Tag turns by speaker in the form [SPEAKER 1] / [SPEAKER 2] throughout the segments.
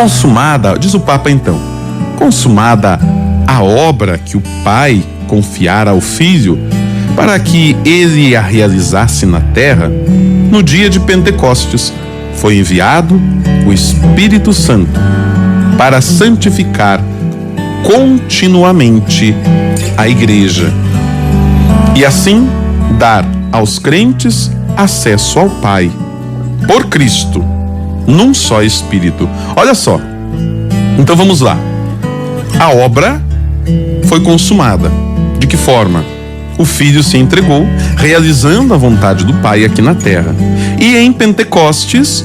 [SPEAKER 1] consumada, diz o Papa então, consumada a obra que o Pai confiara ao Filho para que ele a realizasse na terra, no dia de Pentecostes foi enviado o Espírito Santo para santificar continuamente a Igreja e assim dar aos crentes acesso ao Pai por Cristo, num só Espírito. Olha só, então vamos lá. A obra foi consumada. De que forma? O Filho se entregou, realizando a vontade do Pai aqui na terra. E em Pentecostes,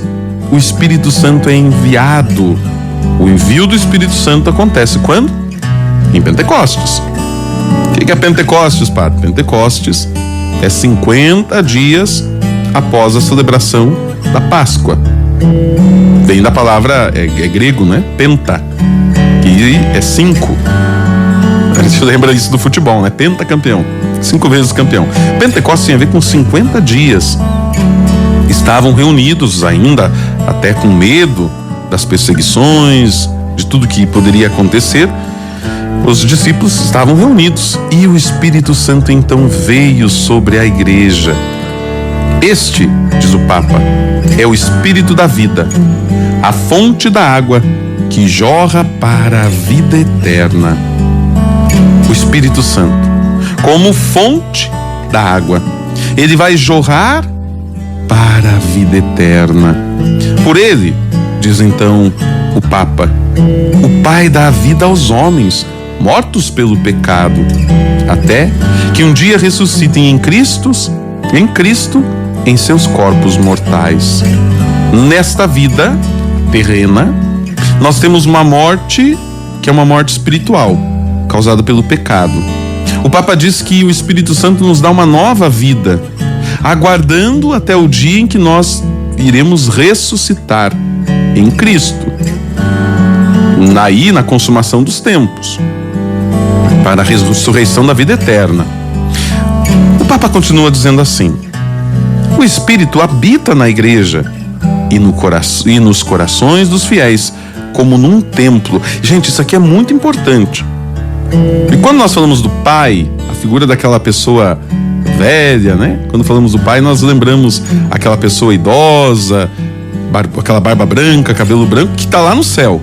[SPEAKER 1] o Espírito Santo é enviado. O envio do Espírito Santo acontece quando? Em Pentecostes. O que é Pentecostes, padre? Pentecostes é 50 dias após a celebração da Páscoa. Vem da palavra, é grego, né? Penta, que é 5. A gente lembra isso do futebol, né? Pentacampeão, 5 vezes campeão. Pentecostes tem a ver com 50 dias. Estavam reunidos ainda, até com medo das perseguições, de tudo que poderia acontecer. Os discípulos estavam reunidos e o Espírito Santo então veio sobre a igreja. Este, diz o Papa, é o Espírito da vida, a fonte da água que jorra para a vida eterna. O Espírito Santo, como fonte da água, ele vai jorrar para a vida eterna. Por ele, diz então o Papa, o Pai dá a vida aos homens, mortos pelo pecado, até que um dia ressuscitem em Cristo, em seus corpos mortais. Nesta vida terrena, nós temos uma morte que é uma morte espiritual, causada pelo pecado. O Papa diz que o Espírito Santo nos dá uma nova vida, aguardando até o dia em que nós iremos ressuscitar em Cristo, na consumação dos tempos, para a ressurreição da vida eterna. O Papa continua dizendo assim: o Espírito habita na igreja e nos corações dos fiéis, como num templo. Gente, isso aqui é muito importante. E quando nós falamos do Pai, a figura daquela pessoa velha, né? Quando falamos do Pai, nós lembramos aquela pessoa idosa, aquela barba branca, cabelo branco, que está lá no céu.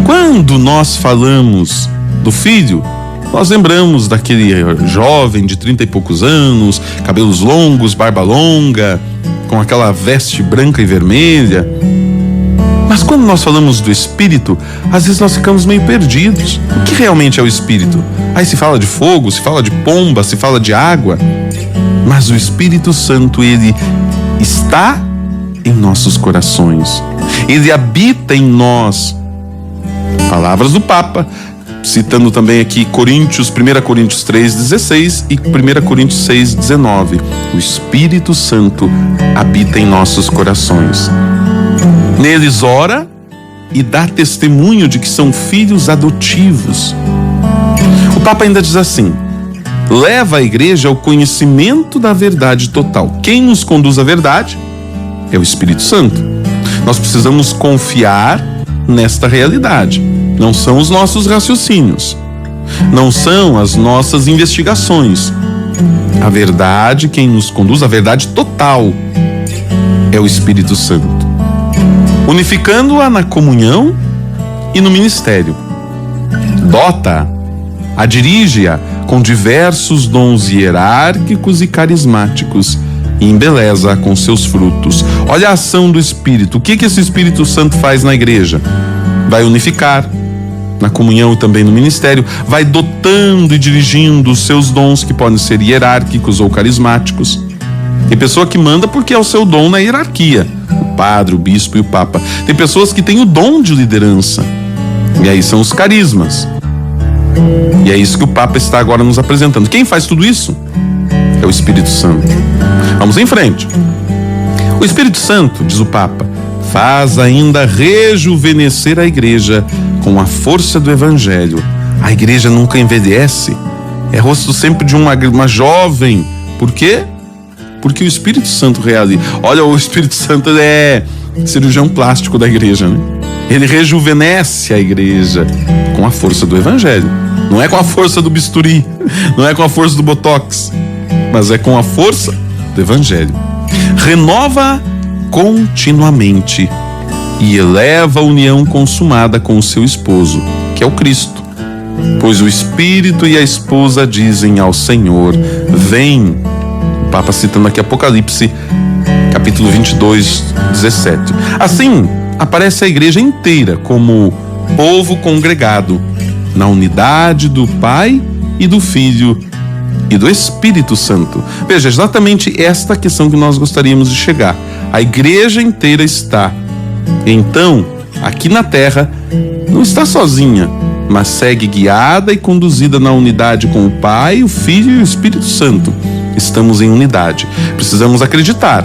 [SPEAKER 1] Quando nós falamos do Filho, nós lembramos daquele jovem de 30 e poucos anos, cabelos longos, barba longa, com aquela veste branca e vermelha. Mas quando nós falamos do Espírito, às vezes nós ficamos meio perdidos. O que realmente é o Espírito? Aí se fala de fogo, se fala de pomba, se fala de água. Mas o Espírito Santo, ele está em nossos corações. Ele habita em nós. Palavras do Papa, citando também aqui 1 Coríntios 3,16 e 1 Coríntios 6,19. O Espírito Santo habita em nossos corações. Neles ora e dá testemunho de que são filhos adotivos. O Papa ainda diz assim: leva a igreja ao conhecimento da verdade total. Quem nos conduz à verdade é o Espírito Santo. Nós precisamos confiar nesta realidade. Não são os nossos raciocínios, não são as nossas investigações. A verdade, quem nos conduz à verdade total, é o Espírito Santo, unificando-a na comunhão e no ministério. Dota-a, dirige-a com diversos dons hierárquicos e carismáticos e embeleza-a com seus frutos. Olha a ação do Espírito. O que esse Espírito Santo faz na igreja? Vai unificar na comunhão e também no ministério, vai dotando e dirigindo os seus dons, que podem ser hierárquicos ou carismáticos. Tem pessoa que manda porque é o seu dom na hierarquia, o padre, o bispo e o papa. Tem pessoas que têm o dom de liderança, e aí são os carismas. E é isso que o Papa está agora nos apresentando. Quem faz tudo isso? É o Espírito Santo. Vamos em frente. O Espírito Santo, diz o Papa, faz ainda rejuvenescer a igreja com a força do Evangelho. A igreja nunca envelhece, é rosto sempre de uma jovem. Por quê? Porque o Espírito Santo realiza. Olha, o Espírito Santo é cirurgião plástico da igreja, né? Ele rejuvenesce a igreja com a força do evangelho. Não é com a força do bisturi, não é com a força do botox, mas é com a força do evangelho. Renova continuamente e eleva a união consumada com o seu esposo, que é o Cristo. Pois o Espírito e a esposa dizem ao Senhor: vem. O Papa citando aqui Apocalipse, capítulo 22, 17. Assim, aparece a igreja inteira como povo congregado na unidade do Pai e do Filho e do Espírito Santo. Veja, exatamente esta questão que nós gostaríamos de chegar. A igreja inteira está, então, aqui na terra, não está sozinha, mas segue guiada e conduzida na unidade com o Pai, o Filho e o Espírito Santo. Estamos em unidade. Precisamos acreditar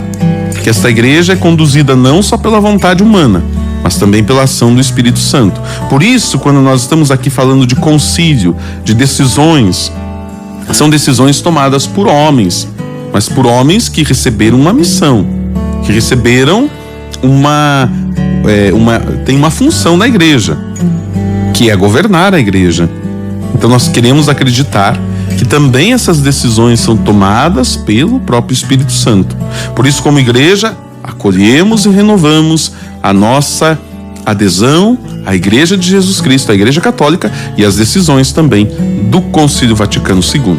[SPEAKER 1] que esta igreja é conduzida não só pela vontade humana, mas também pela ação do Espírito Santo. Por isso, quando nós estamos aqui falando de concílio, de decisões, são decisões tomadas por homens, mas por homens que receberam uma missão, que receberam tem uma função na igreja, que é governar a igreja. Então nós queremos acreditar que também essas decisões são tomadas pelo próprio Espírito Santo. Por isso, como igreja, acolhemos e renovamos a nossa adesão à Igreja de Jesus Cristo, à Igreja Católica, e as decisões também do Concílio Vaticano II.